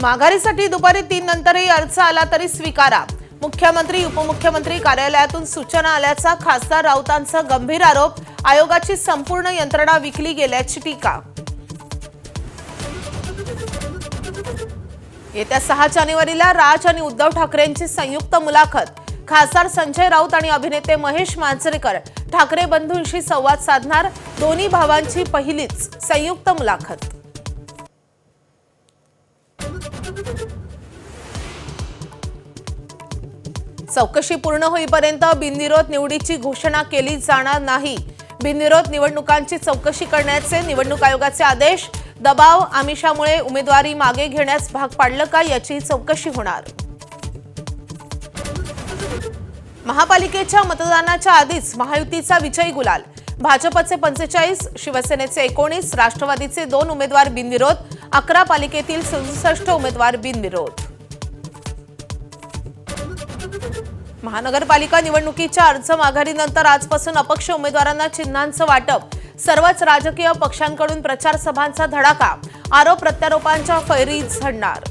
माघारीसाठी दुपारी 3 नंतरही अर्ज आला तरी स्वीकारा। मुख्यमंत्री उपमुख्यमंत्री कार्यालयातून सूचना आल्याचा खासदार राऊतांचा गंभीर आरोप। आयोगाची संपूर्ण यंत्रणा विकली गेल्याची टीका। येत्या 6 जानेवारीला राज आणि उद्धव ठाकरेंची संयुक्त मुलाखत। खासदार संजय राऊत आणि अभिनेते महेश मांजरेकर ठाकरे बंधूंशी संवाद साधणार। दोन्ही भावांची पहिलीच संयुक्त मुलाखत। चौकशी पूर्ण होईपर्यंत बिनविरोध निवडीची घोषणा केली जाणार नाही। बिनविरोध निवडणुकांची चौकशी करण्याचे निवडणूक आयोगाचे आदेश। दबाव आमिषामुळे उमेदवारी मागे घेण्यास भाग पाडलं का याची चौकशी होणार। महापालिकेच्या मतदानाच्या आधीच महायुतीचा विजयी गुलाल। भाजपचे 45, शिवसेनेचे 19, राष्ट्रवादीचे 2 उमेदवार बिनविरोध। 11 पालिकेतील 67 उमेदवार बिनविरोध। महानगरपालिका निवडणुकीच्या अर्ज माघारीनंतर आजपासून अपक्ष उमेदवारांना चिन्हांचं वाटप। सर्वच राजकीय पक्षांकडून प्रचार सभांचा धडाका। आरोप प्रत्यारोपांच्या फैरी झडणार।